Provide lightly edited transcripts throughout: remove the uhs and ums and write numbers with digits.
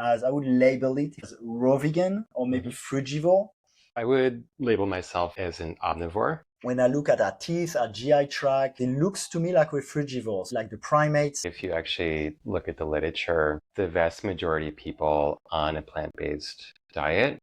as I would label it as raw vegan or maybe frugivore. I would label myself as an omnivore. When I look at our teeth, our GI tract, it looks to me like we're frugivores, like the primates. If you actually look at the literature, the vast majority of people on a plant-based diet,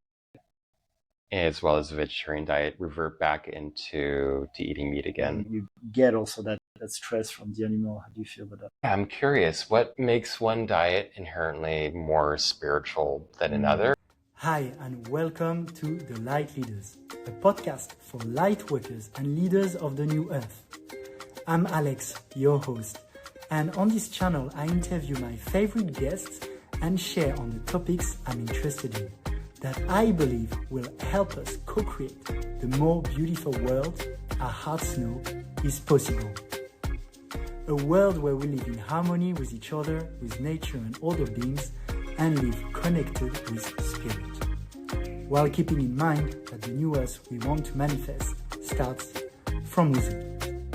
as well as a vegetarian diet, revert back into eating meat again. You get also that stress from the animal. How do you feel about that? I'm curious, what makes one diet inherently more spiritual than another? Hi, and welcome to the Lightleaders, a podcast for light workers and leaders of the new earth. I'm Alex, your host, and on this channel I interview my favorite guests and share on the topics I'm interested in that I believe will help us co-create the more beautiful world our hearts know is possible. A world where we live in harmony with each other, with nature and other beings, and live connected with spirit, while keeping in mind that the new earth we want to manifest starts from within.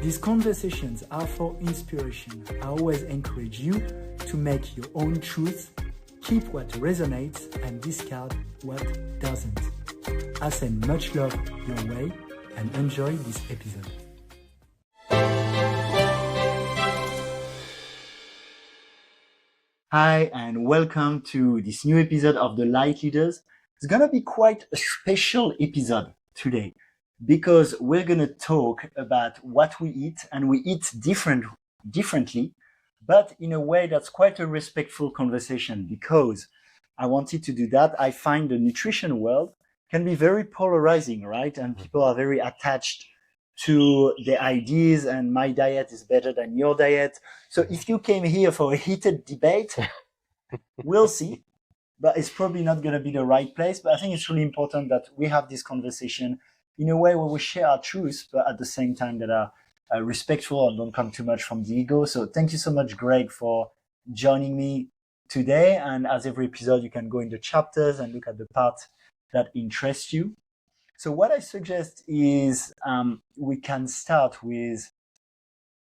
These conversations are for inspiration. I always encourage you to make your own truth, keep what resonates and discard what doesn't. I send much love your way and enjoy this episode. Hi, and welcome to this new episode of the Lightleaders. It's gonna be quite a special episode today because we're gonna talk about what we eat, and we eat differently, but in a way that's quite a respectful conversation. Because I wanted to do that, I find the nutrition world can be very polarizing, right? And people are very attached to the ideas, and my diet is better than your diet. So if you came here for a heated debate, we'll see, but it's probably not going to be the right place. But I think it's really important that we have this conversation in a way where we share our truths, but at the same time that are respectful and don't come too much from the ego. So thank you so much, Greg, for joining me today. And as every episode, you can go in the chapters and look at the part that interests you. So what I suggest is we can start with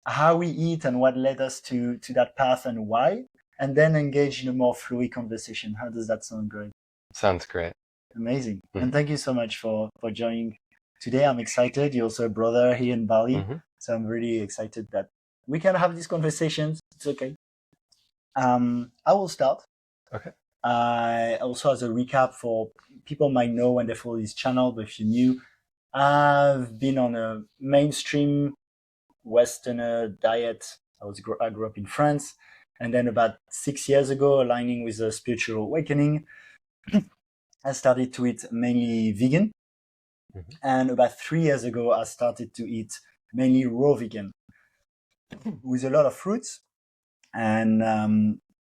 how we eat and what led us to that path and why, and then engage in a more fluid conversation. How does that sound, Greg? Sounds great. Amazing. And thank you so much for joining today. I'm excited. You're also a brother here in Bali. So I'm really excited that we can have these conversations. It's okay. I will start. Okay. Also, as a recap for people might know when they follow this channel, but if you're new, I've been on a mainstream Westerner diet. I grew up in France, and then about 6 years ago, aligning with a spiritual awakening, I started to eat mainly vegan. And about 3 years ago, I started to eat mainly raw vegan with a lot of fruits. And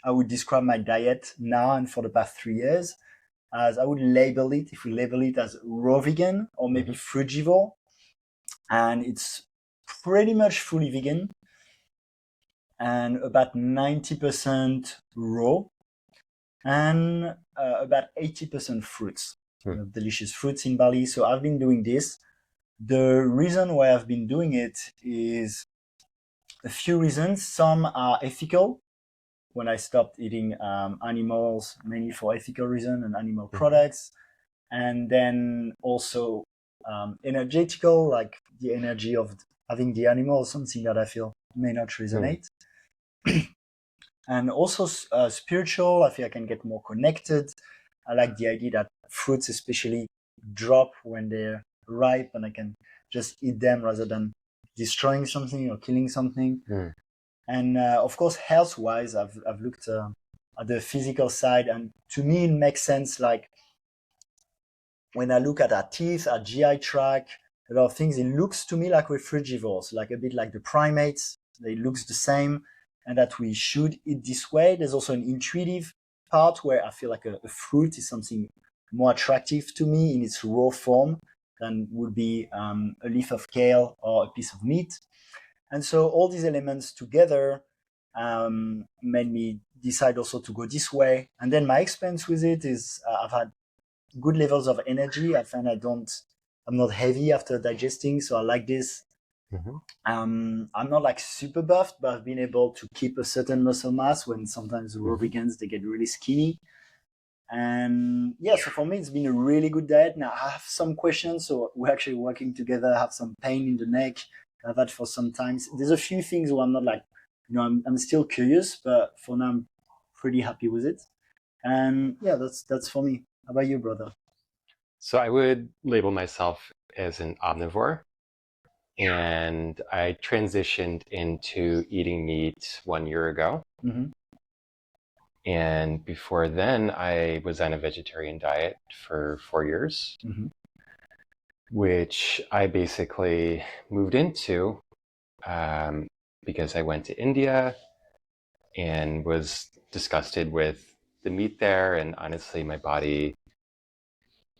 I would describe my diet now and for the past 3 years as I would label it, if we label it as raw vegan or maybe frugivore. And it's pretty much fully vegan and about 90% raw and about 80% fruits. Delicious fruits in Bali. So I've been doing this. The reason why I've been doing it is a few reasons. Some are ethical. When I stopped eating animals, mainly for ethical reasons and animal products. And then also energetical, like the energy of having the animal, something that I feel may not resonate. And also spiritual, I feel I can get more connected. I like the idea that fruits especially drop when they're ripe and I can just eat them rather than destroying something or killing something. And of course, health-wise, I've looked at the physical side, and to me, it makes sense. Like when I look at our teeth, our GI tract, a lot of things, it looks to me like we're frugivores, like a bit like the primates. It looks the same, and that we should eat this way. There's also an intuitive part where I feel like a fruit is something more attractive to me in its raw form than would be a leaf of kale or a piece of meat. And so all these elements together made me decide also to go this way. And then my experience with it is I've had good levels of energy. I find I'm not heavy after digesting, so I like this. I'm not like super buffed, but I've been able to keep a certain muscle mass when sometimes raw vegans, they get really skinny. And yeah, so for me, it's been a really good diet. Now I have some questions, so we're actually working together. I have some pain in the neck. I've had for some time. There's a few things where I'm not like, I'm still curious, but for now, I'm pretty happy with it. And yeah, that's for me. How about you, brother? So I would label myself as an omnivore, and I transitioned into eating meat 1 year ago. Mm-hmm. And before then, I was on a vegetarian diet for 4 years, which I basically moved into because I went to India and was disgusted with the meat there. And honestly, my body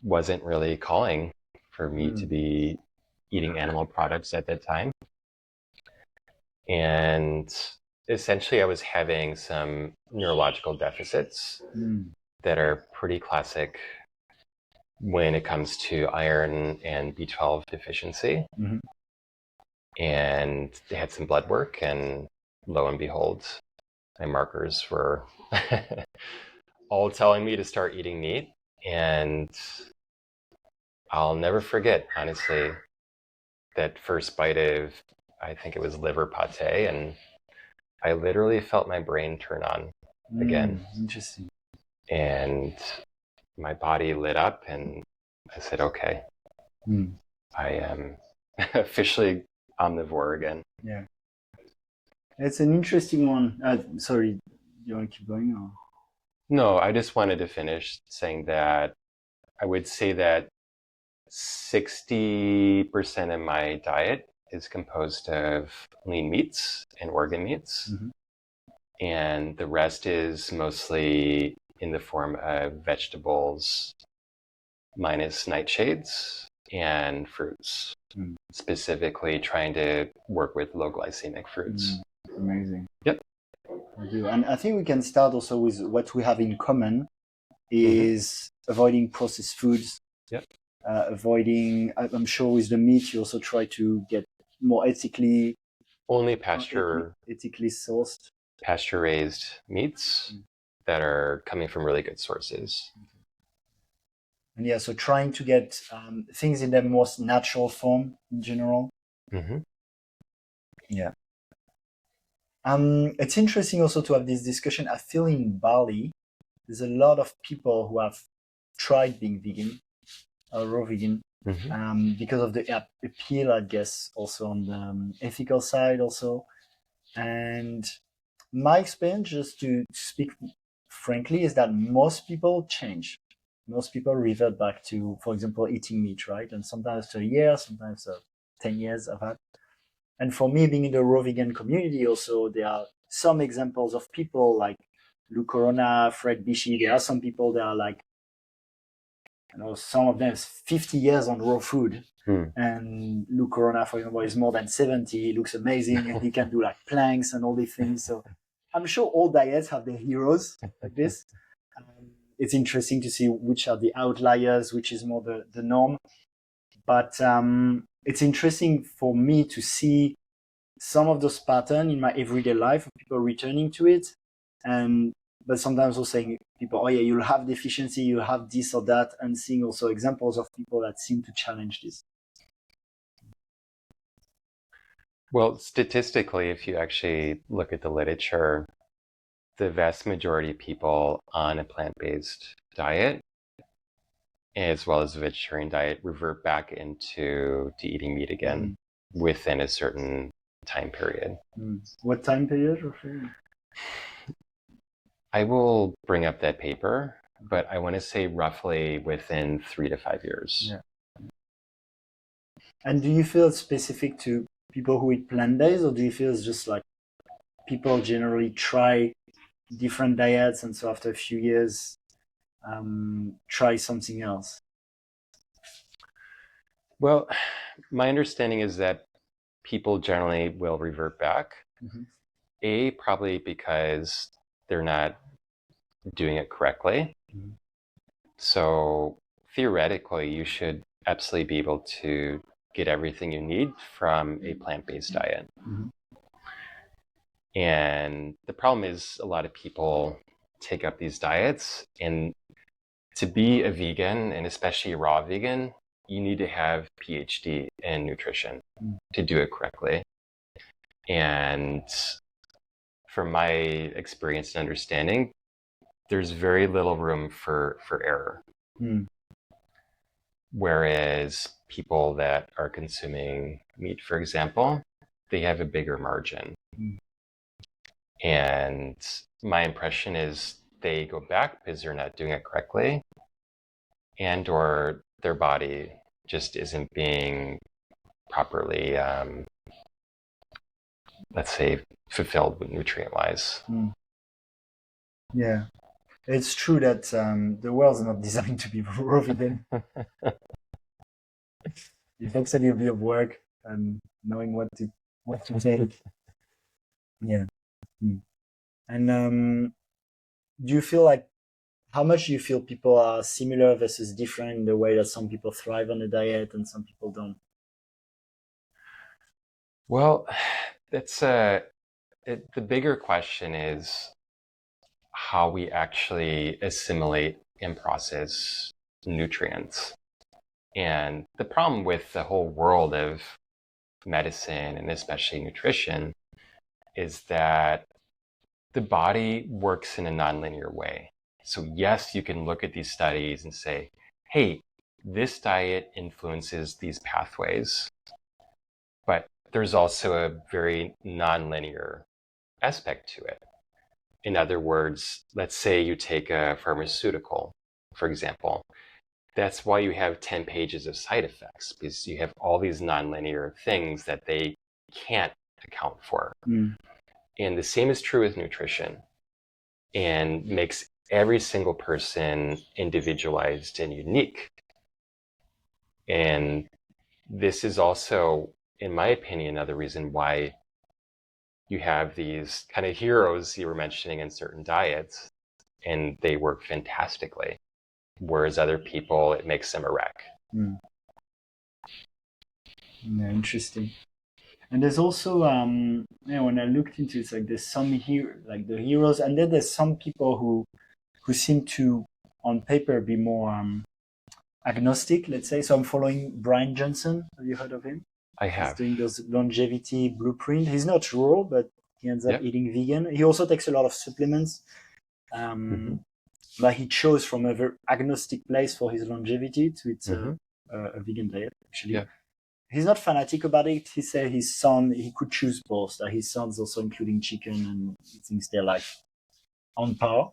wasn't really calling for me to be eating animal products at that time. And essentially, I was having some neurological deficits that are pretty classic when it comes to iron and B12 deficiency. And they had some blood work, and lo and behold, my markers were all telling me to start eating meat. And I'll never forget, honestly, that first bite of, I think it was liver pate, and I literally felt my brain turn on again. Interesting. And my body lit up, and I said, okay, I am officially omnivore again. Yeah. It's an interesting one. Sorry, you want to keep going? Or? No, I just wanted to finish saying that I would say that 60% of my diet is composed of lean meats and organ meats. And the rest is mostly in the form of vegetables minus nightshades and fruits, specifically trying to work with low glycemic fruits. Amazing. Yep. I do. And I think we can start also with what we have in common is avoiding processed foods. Yep. Avoiding, I'm sure with the meat, you also try to get more ethically. Only ethically sourced. Pasture raised meats that are coming from really good sources. And yeah, so trying to get things in their most natural form in general. Yeah. It's interesting also to have this discussion. I feel in Bali, there's a lot of people who have tried being vegan, raw vegan, because of the appeal, I guess, also on the ethical side also. And my experience, just to speak frankly, is that most people change. Most people revert back to, for example, eating meat, right? And sometimes a year, sometimes 10 years I've had. And for me, being in the raw vegan community also, there are some examples of people like Lou Corona, Fred Bishi. There are some people that are like, some of them is 50 years on raw food. And Lou Corona, for example, is more than 70. He looks amazing and he can do like planks and all these things. So I'm sure all diets have their heroes like this. It's interesting to see which are the outliers, which is more the norm. But it's interesting for me to see some of those patterns in my everyday life of people returning to it. But sometimes also saying people, oh yeah, you'll have deficiency, you have this or that, and seeing also examples of people that seem to challenge this. Well, statistically, if you actually look at the literature, the vast majority of people on a plant-based diet, as well as a vegetarian diet, revert back into eating meat again within a certain time period. What time period? I will bring up that paper, but I want to say roughly within 3 to 5 years. Yeah. And do you feel it's specific to people who eat plant-based, or do you feel it's just like people generally try different diets and so after a few years try something else? Well, my understanding is that people generally will revert back. Probably because they're not doing it correctly. So theoretically, you should absolutely be able to get everything you need from a plant-based diet. Mm-hmm. And the problem is a lot of people take up these diets, and to be a vegan, and especially a raw vegan, you need to have PhD in nutrition to do it correctly. And from my experience and understanding, there's very little room for error. Mm. Whereas people that are consuming meat, for example, they have a bigger margin. Mm. And my impression is they go back because they're not doing it correctly, and or their body just isn't being properly, let's say, fulfilled nutrient-wise. Mm. Yeah, it's true that the world's not designed to be raw vegan. It takes a little bit of work and knowing what to take. Yeah. Mm. And do you feel like, how much do you feel people are similar versus different in the way that some people thrive on a diet and some people don't? Well, the bigger question is how we actually assimilate and process nutrients. And the problem with the whole world of medicine, and especially nutrition, is that the body works in a nonlinear way. So yes, you can look at these studies and say, hey, this diet influences these pathways. But there's also a very nonlinear aspect to it. In other words, let's say you take a pharmaceutical, for example. That's why you have 10 pages of side effects, because you have all these nonlinear things that they can't account for. Mm. And the same is true with nutrition, and makes every single person individualized and unique. And this is also, in my opinion, another reason why you have these kind of heroes you were mentioning in certain diets, and they work fantastically, whereas other people, it makes them a wreck. Mm. Yeah, interesting. And there's also, when I looked into it, it's like there's some like the heroes, and then there's some people who seem to, on paper, be more agnostic, let's say. So I'm following Brian Johnson. Have you heard of him? I have. He's doing those longevity blueprint. He's not raw, but he ends up eating vegan. He also takes a lot of supplements. But he chose from a very agnostic place for his longevity to eat a vegan diet, actually. Yeah. He's not fanatic about it. He said his son, he could choose both. That his son's also including chicken, and he thinks they're like on par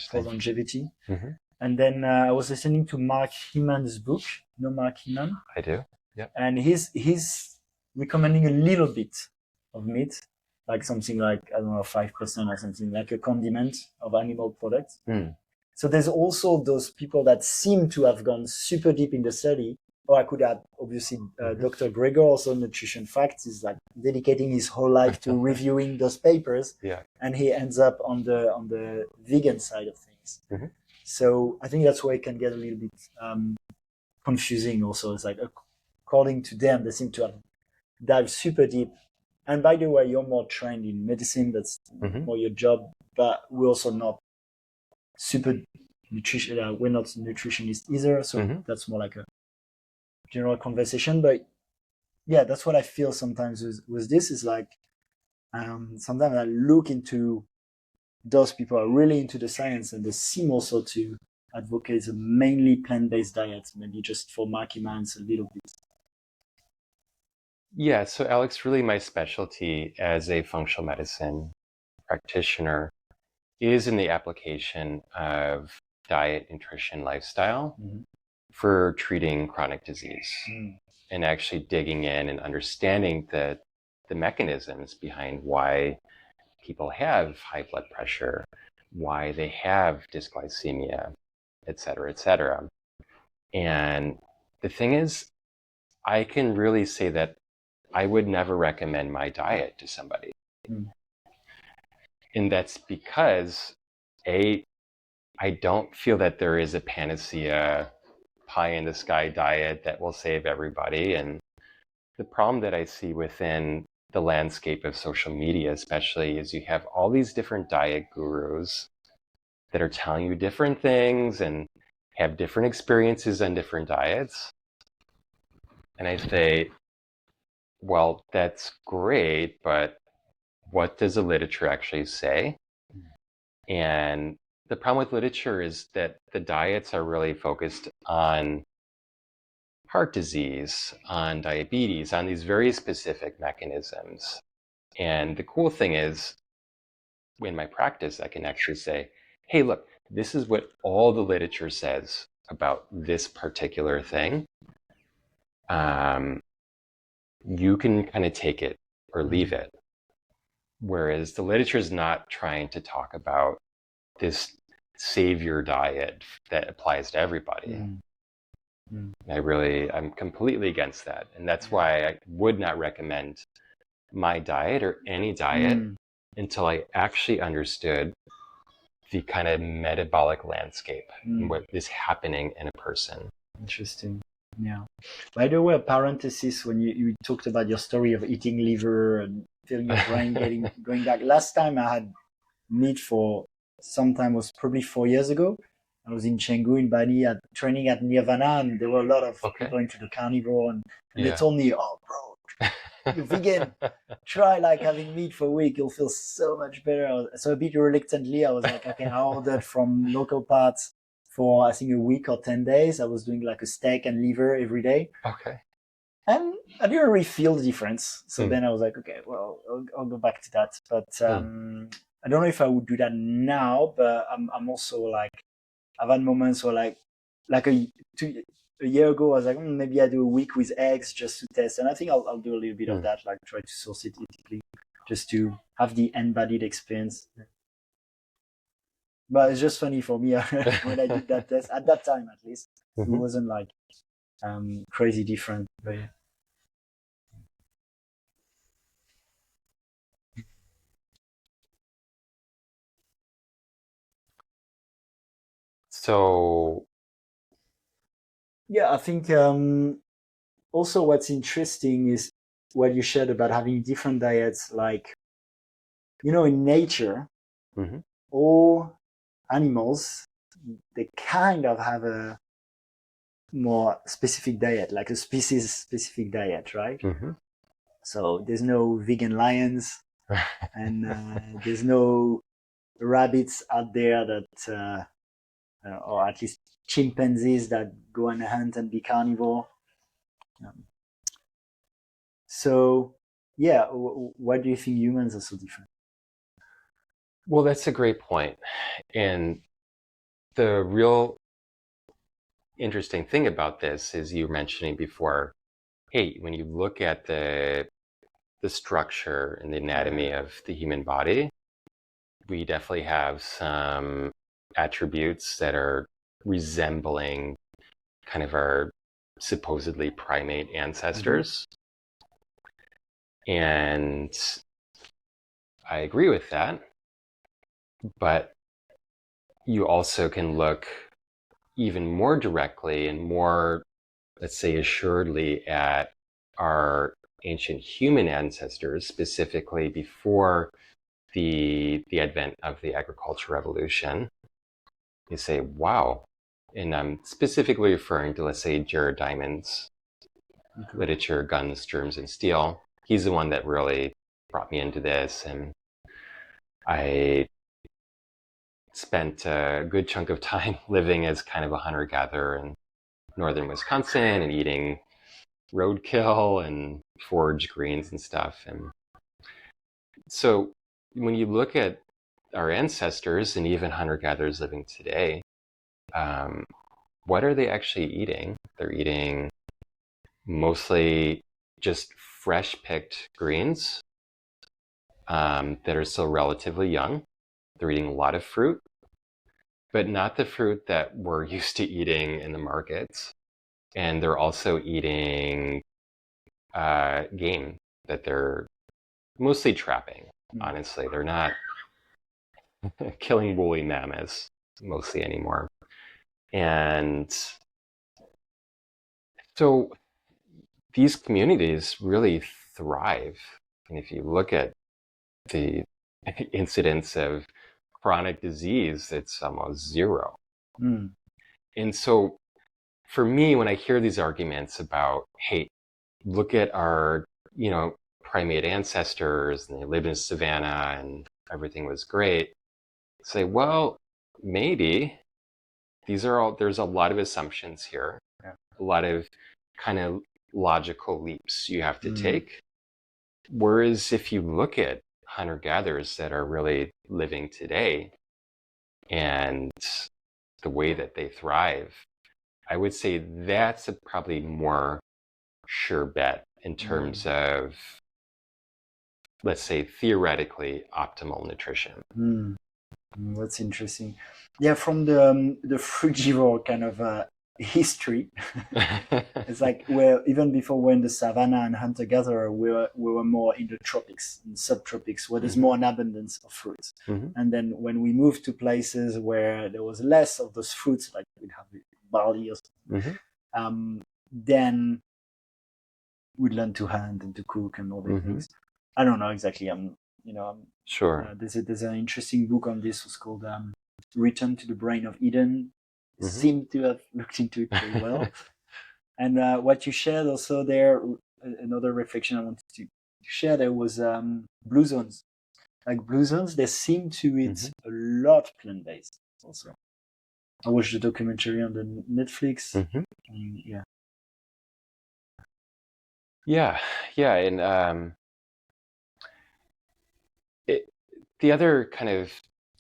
for longevity. Mm-hmm. And then I was listening to Mark Hyman's book. You know Mark Hyman? I do. Yeah. And he's recommending a little bit of meat, like something like, I don't know, 5% or something, like a condiment of animal products. Mm. So there's also those people that seem to have gone super deep in the study. Or I could add, obviously, Dr. Gregor, also Nutrition Facts, is like dedicating his whole life to reviewing those papers. Yeah. And he ends up on the vegan side of things. Mm-hmm. So I think that's where it can get a little bit confusing also. It's like, according to them, they seem to have dived super deep. And by the way, you're more trained in medicine. That's more your job. But we're also not super nutrition. We're not nutritionists either. So that's more like a general conversation. But yeah, that's what I feel sometimes with this. Is like, sometimes I look into those people are really into the science, and they seem also to advocate a mainly plant-based diet, maybe just for Mark Hyman's a little bit. Yeah, so Alex, really my specialty as a functional medicine practitioner is in the application of diet, nutrition, lifestyle for treating chronic disease, and actually digging in and understanding the mechanisms behind why people have high blood pressure, why they have dysglycemia, et cetera, et cetera. And the thing is, I can really say that I would never recommend my diet to somebody. And that's because, I don't feel that there is a panacea, pie in the sky diet that will save everybody. And the problem that I see within the landscape of social media, especially, is you have all these different diet gurus that are telling you different things and have different experiences on different diets. And I say, well, that's great, but what does the literature actually say? And the problem with literature is that the diets are really focused on heart disease, on diabetes, on these very specific mechanisms. And the cool thing is, in my practice, I can actually say, hey, look, this is what all the literature says about this particular thing. You can kind of take it or leave it. Whereas the literature is not trying to talk about this savior diet that applies to everybody. I'm completely against that. And that's why I would not recommend my diet or any diet until I actually understood the kind of metabolic landscape and what is happening in a person. Interesting. Yeah. By the way, a parenthesis, when you talked about your story of eating liver and feeling your brain going back. Last time I had meat for some time was probably 4 years ago. I was in Chengdu in Bali training at Nirvana, and there were a lot of people into the carnivore, and they told me, "Oh, bro, you're vegan. Try like having meat for a week. You'll feel so much better." So a bit reluctantly, I was like, "Okay." I ordered from local parts for I think a week or 10 days. I was doing like a steak and liver every day. Okay. And I didn't really feel the difference. So then I was like, okay, well, I'll go back to that. But I don't know if I would do that now, but I'm also like, I've had moments where like a year ago, I was like, maybe I do a week with eggs just to test. And I think I'll do a little bit of that, like try to source it ethically, just to have the embodied experience. But it's just funny for me when I did that test, at that time at least, it wasn't like crazy different. But yeah. So yeah, I think also what's interesting is what you shared about having different diets. Like, in nature, all animals, they kind of have a more specific diet, like a species-specific diet, right? So there's no vegan lions, and there's no rabbits out there that, or at least chimpanzees that go on a hunt and be carnivore. So, yeah, why do you think humans are so different? Well, that's a great point. And the real interesting thing about this is you were mentioning before, hey, when you look at the structure and the anatomy of the human body, we definitely have some attributes that are resembling kind of our supposedly primate ancestors. And I agree with that. But you also can look even more directly and more, let's say, assuredly at our ancient human ancestors, specifically before the advent of the agricultural revolution. You say, wow. And I'm specifically referring to, let's say, Jared Diamond's literature, Guns, Germs, and Steel. He's the one that really brought me into this. And I spent a good chunk of time living as kind of a hunter-gatherer in northern Wisconsin and eating roadkill and forage greens and stuff. And so when you look at our ancestors and even hunter-gatherers living today, what are they actually eating? They're eating mostly just fresh-picked greens that are still relatively young. They're eating a lot of fruit, but not the fruit that we're used to eating in the markets. And they're also eating game that they're mostly trapping, honestly. They're not killing woolly mammoths mostly anymore. And so these communities really thrive. And if you look at the incidence of chronic disease, it's almost zero. Mm. And so for me, when I hear these arguments about, hey, look at our, primate ancestors and they lived in savanna and everything was great, say, well, maybe there's a lot of assumptions here, a lot of kind of logical leaps you have to take. Whereas if you look at hunter-gatherers that are really living today and the way that they thrive, I would say that's a probably more sure bet in terms of, let's say, theoretically optimal nutrition. That's interesting. Yeah, from the frugivore kind of history, it's like where even before we're in the savannah and hunter-gatherer, we were more in the tropics and subtropics where there's more an abundance of fruits. And then when we moved to places where there was less of those fruits, like we'd have barley or something, then we'd learn to hunt and to cook and all these things. I don't know exactly. Sure. There's an interesting book on this. It's called Return to the Brain of Eden. Seem to have looked into it very well. And what you shared also there, another reflection I wanted to share, there was blue zones. Like blue zones, they seem to eat a lot plant-based also. I watched the documentary on the Netflix. Yeah. And the other kind of,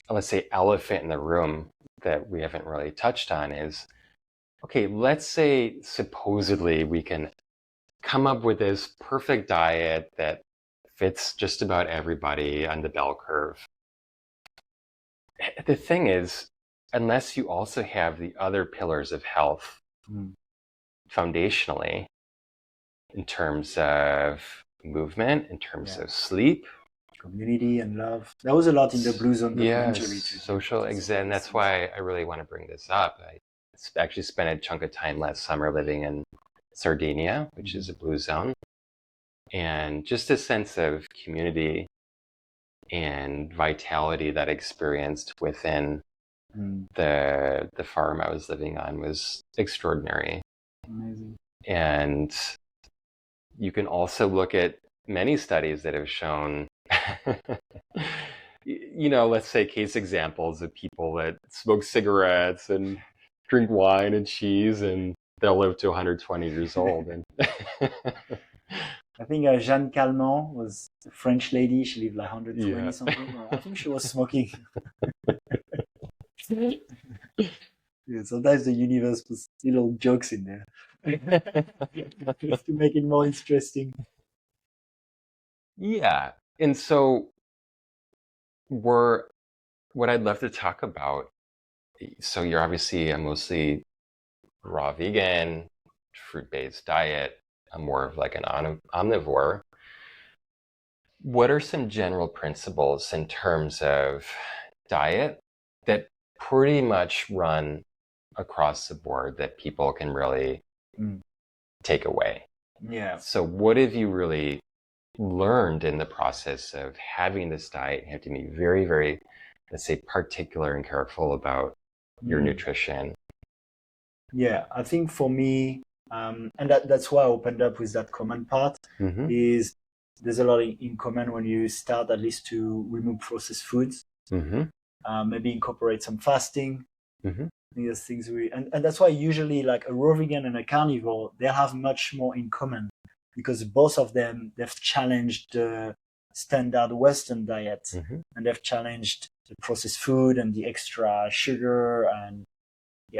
let's say, elephant in the room that we haven't really touched on is, okay, let's say supposedly we can come up with this perfect diet that fits just about everybody on the bell curve. The thing is, unless you also have the other pillars of health foundationally, in terms of movement, in terms of sleep, community and love. That was a lot in the Blue Zone documentary too. Social exam. That's why I really want to bring this up. I actually spent a chunk of time last summer living in Sardinia, which is a blue zone, and just a sense of community and vitality that I experienced within the farm I was living on was extraordinary. Amazing. And you can also look at many studies that have shown let's say case examples of people that smoke cigarettes and drink wine and cheese, and they'll live to 120 years old. And I think Jeanne Calment was a French lady. She lived like 120 something. I think she was smoking. Sometimes the universe puts little jokes in there just to make it more interesting. Yeah. And so what I'd love to talk about, so you're obviously a mostly raw vegan, fruit-based diet. I'm more of like an omnivore. What are some general principles in terms of diet that pretty much run across the board that people can really take away? Yeah. So what have you really learned in the process of having this diet? You have to be very, very, let's say, particular and careful about your nutrition. Yeah, I think for me, and that's why I opened up with that common part, is there's a lot in common when you start at least to remove processed foods, maybe incorporate some fasting. These things and that's why usually like a raw vegan and a carnivore, they have much more in common, because both of them, they've challenged the standard Western diet, and they've challenged the processed food and the extra sugar and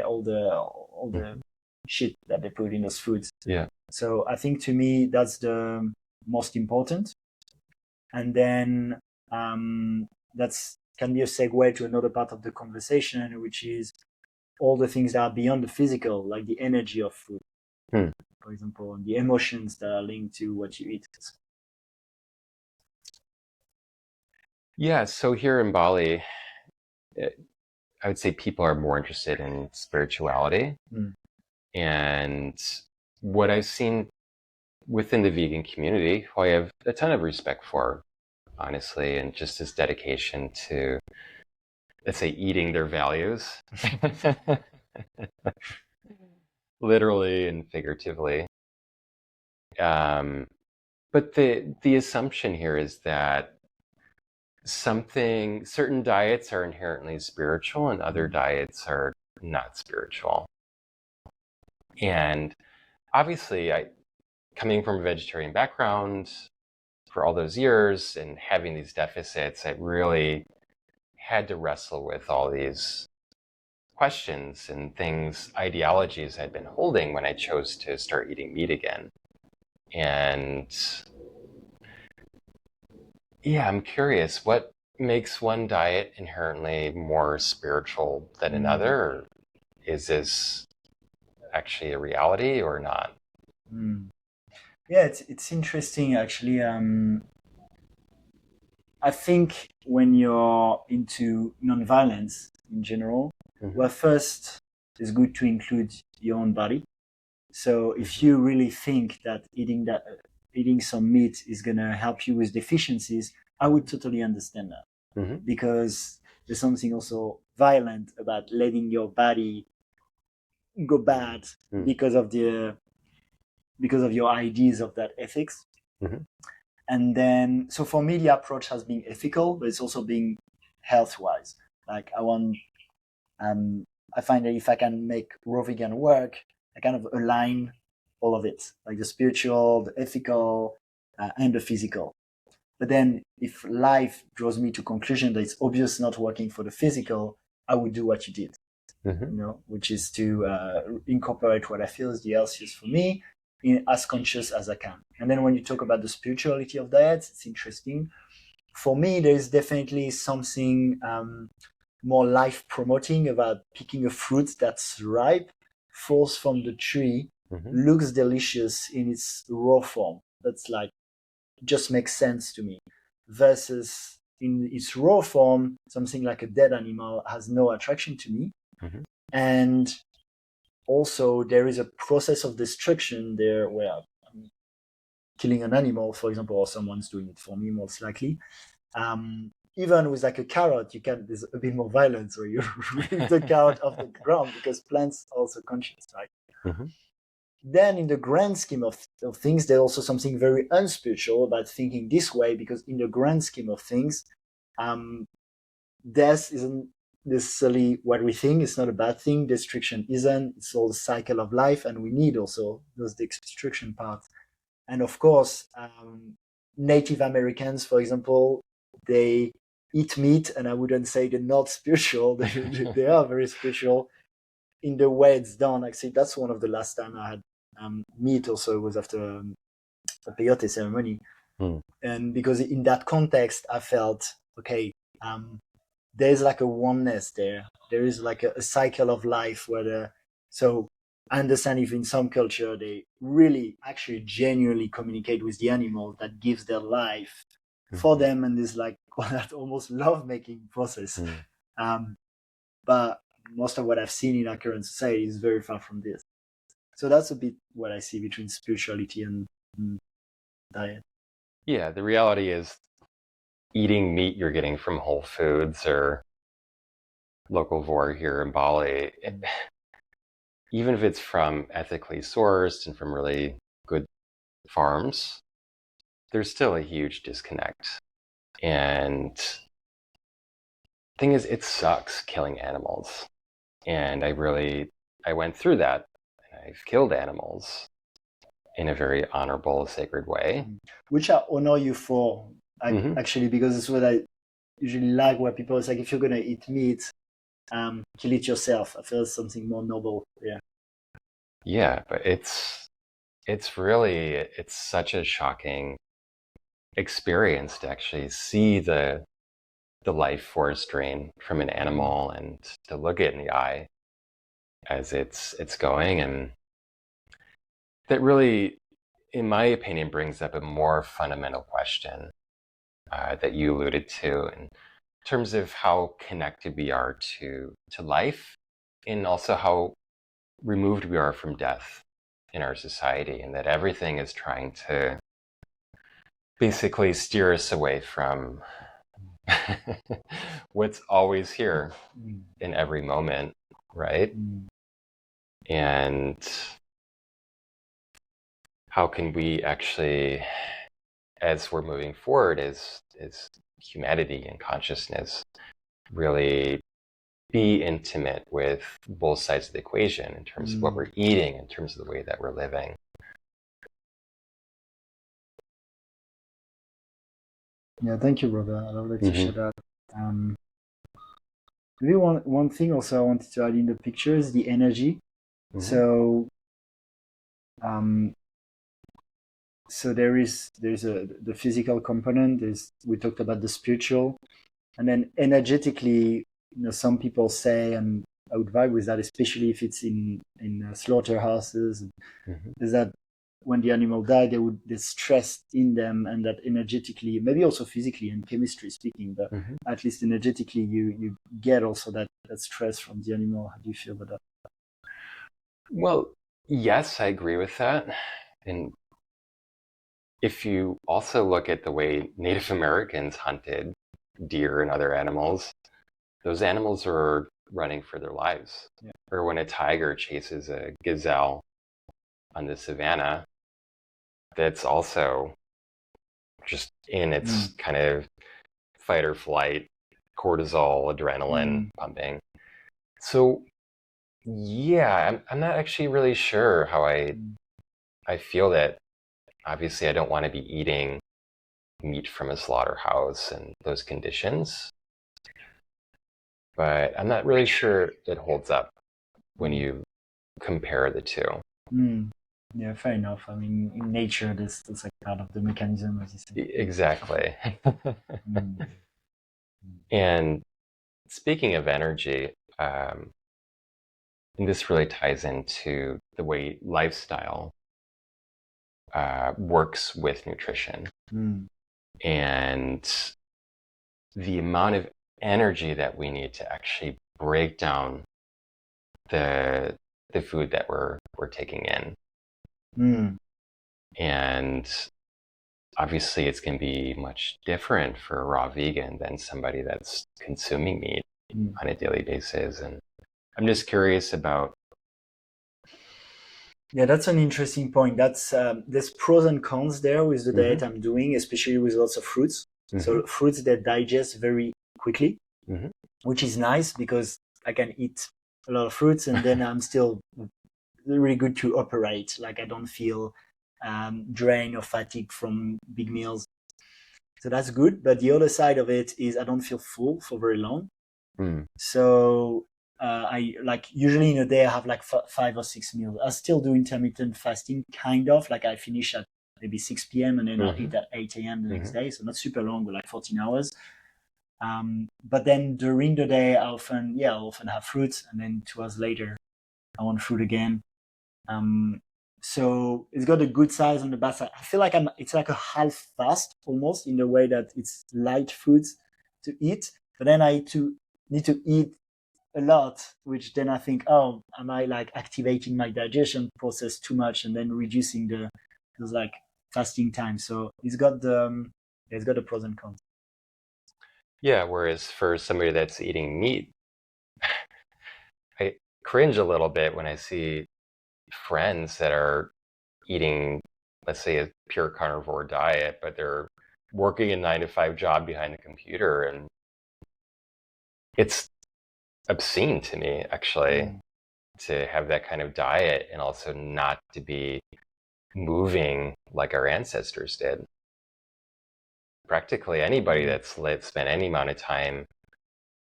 all the shit that they put in those foods. Yeah. So I think to me that's the most important, and then that's can be a segue to another part of the conversation, which is all the things that are beyond the physical, like the energy of food, for example, and the emotions that are linked to what you eat. Yeah, so here in Bali, I would say people are more interested in spirituality. And what I've seen within the vegan community, who I have a ton of respect for, honestly, and just his dedication to, let's say, eating their values, literally and figuratively. But the assumption here is that certain diets are inherently spiritual and other diets are not spiritual. And obviously, coming from a vegetarian background for all those years and having these deficits, I really had to wrestle with all these questions and ideologies I'd been holding when I chose to start eating meat again. And yeah, I'm curious, what makes one diet inherently more spiritual than another? Or is this actually a reality or not? Yeah, it's interesting actually. I think when you're into nonviolence in general, well, first it's good to include your own body. So if you really think that eating some meat is gonna help you with deficiencies, I would totally understand that. Because there's something also violent about letting your body go bad because of your ideas of that ethics. And then, so for me, the approach has been ethical, but it's also being health-wise. Like I find that if I can make raw vegan work, I kind of align all of it, like the spiritual, the ethical, and the physical. But then if life draws me to conclusion that it's obvious not working for the physical, I would do what you did, which is to incorporate what I feel is the healthiest for me, as conscious as I can. And then when you talk about the spirituality of diets, it's interesting. For me, there is definitely something more life promoting about picking a fruit that's ripe, falls from the tree, looks delicious in its raw form. That's like, just makes sense to me. Versus in its raw form, something like a dead animal has no attraction to me. And also there is a process of destruction there where I'm killing an animal, for example, or someone's doing it for me, most likely. Even with like a carrot, there's a bit more violence where you rip the carrot off the ground because plants are also conscious, right? Then in the grand scheme of things, there's also something very unspiritual about thinking this way, because in the grand scheme of things, death isn't necessarily what we think. It's not a bad thing. Destruction isn't. It's all the cycle of life, and we need also those destruction parts. And of course, Native Americans, for example, they eat meat, and I wouldn't say they're not spiritual. They are very spiritual in the way it's done. Actually, that's one of the last time I had meat. Also, it was after a peyote ceremony, and because in that context, I felt okay. There's like a oneness there. There is like a cycle of life so I understand if in some culture they really actually genuinely communicate with the animal that gives their life for them, and there's like that almost love-making process. But most of what I've seen in our current society is very far from this. So that's a bit what I see between spirituality and diet. Yeah, the reality is eating meat you're getting from Whole Foods or Localvore here in Bali, even if it's from ethically sourced and from really good farms, there's still a huge disconnect. And the thing is, it sucks killing animals. And I went through that. I've killed animals in a very honorable, sacred way. Which I honor you for, actually, because it's what I usually like, where people is like, if you're going to eat meat, kill it yourself. I feel something more noble. Yeah. Yeah, but it's such a shocking experience to actually see the life force drain from an animal and to look it in the eye as it's going. And that really, in my opinion, brings up a more fundamental question that you alluded to in terms of how connected we are to life, and also how removed we are from death. in our society, and that everything is trying to basically steer us away from what's always here in every moment, right? And how can we actually, as we're moving forward as humanity and consciousness, really be intimate with both sides of the equation in terms of what we're eating, in terms of the way that we're living. Yeah, thank you, Robert. I love that you shared that. Maybe one thing also I wanted to add in the picture is the energy. So, so there's the physical component. We talked about the spiritual, and then energetically, some people say, and I would vibe with that, especially if it's in slaughterhouses, is that when the animal died, there's stress in them, and that energetically, maybe also physically and chemistry speaking, but at least energetically, you get also that stress from the animal. How do you feel about that? Well, yes, I agree with that. And if you also look at the way Native Americans hunted deer and other animals, those animals are running for their lives. Yeah. Or when a tiger chases a gazelle on the savannah, that's also just in its kind of fight or flight, cortisol, adrenaline pumping. So yeah, I'm not actually really sure how I feel that. Obviously, I don't want to be eating meat from a slaughterhouse and those conditions, but I'm not really sure it holds up when you compare the two. Yeah, fair enough. I mean, in nature, that's like part of the mechanism, as you say. Exactly. And speaking of energy, and this really ties into the way lifestyle works with nutrition. And the amount of energy that we need to actually break down the food that we're taking in. And obviously it's going to be much different for a raw vegan than somebody that's consuming meat on a daily basis. And I'm just curious about. Yeah, that's an interesting point. That's there's pros and cons there with the diet I'm doing, especially with lots of fruits. So fruits that digest very quickly, which is nice because I can eat a lot of fruits and then I'm still really good to operate. Like I don't feel drained or fatigue from big meals. So that's good. But the other side of it is I don't feel full for very long. So I like usually in a day I have like 5 or 6 meals. I still do intermittent fasting, kind of like I finish at maybe 6 p.m. and then I eat at 8 a.m. the next day. So not super long, but like 14 hours. But then during the day, I often have fruits, and then 2 hours later, I want fruit again. So it's got a good size on the bad side. I feel like it's like a half fast almost in the way that it's light foods to eat, but then I need to eat a lot, which then I think, oh, am I like activating my digestion process too much and then reducing those like fasting time? So it's got the pros and cons. Yeah, whereas for somebody that's eating meat, I cringe a little bit when I see friends that are eating, let's say, a pure carnivore diet, but they're working a 9-to-5 job behind a computer, and it's obscene to me, actually, to have that kind of diet and also not to be moving like our ancestors did. Practically anybody that's spent any amount of time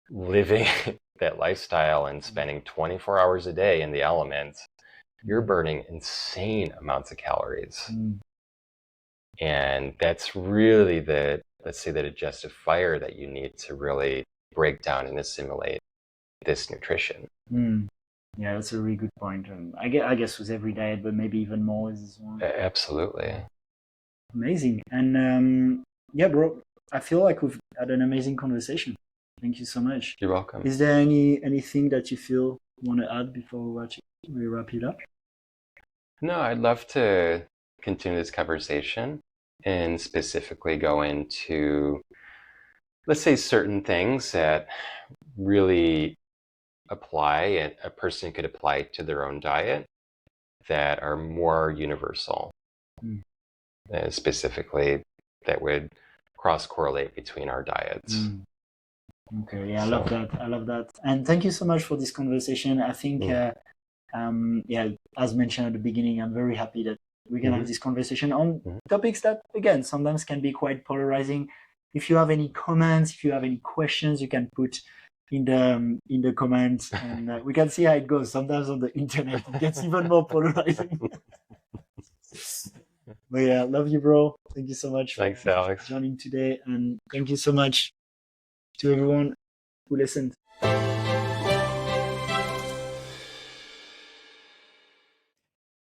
living that lifestyle and spending 24 hours a day in the elements, you're burning insane amounts of calories. And that's really the digestive fire that you need to really break down and assimilate this nutrition. Yeah, that's a really good point. I guess with every diet, but maybe even more with this one. Absolutely. Amazing. And yeah, bro, I feel like we've had an amazing conversation. Thank you so much. You're welcome. Is there anything that you feel you want to add before we wrap it up? No, I'd love to continue this conversation and specifically go into, let's say, certain things that really apply and a person could apply to their own diet that are more universal, specifically that would cross-correlate between our diets. Okay, yeah, I love that. I love that. And thank you so much for this conversation. I think, yeah, as mentioned at the beginning, I'm very happy that we can have this conversation on topics that, again, sometimes can be quite polarizing. If you have any comments, if you have any questions, you can put in the comments, and we can see how it goes. Sometimes on the internet, it gets even more polarizing. But yeah, love you, bro. Thank you so much Thanks, for Alex. joining today, and thank you so much to everyone who listened.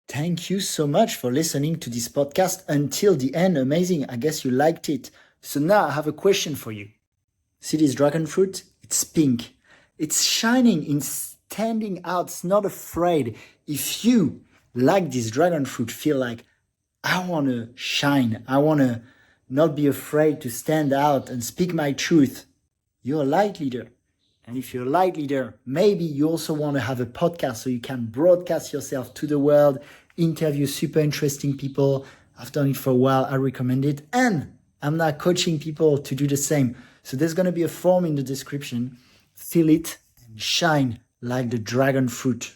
Thank you so much for listening to this podcast until the end. Amazing. I guess you liked it. So now I have a question for you. See this dragon fruit? It's pink. It's shining, it's standing out. It's not afraid. If you, like this dragon fruit, feel like, I want to shine, I want to not be afraid to stand out and speak my truth, you're a light leader. And if you're a light leader, maybe you also want to have a podcast so you can broadcast yourself to the world, interview super interesting people. I've done it for a while. I recommend it. And I'm now coaching people to do the same. So there's going to be a form in the description. Fill it and shine like the dragon fruit.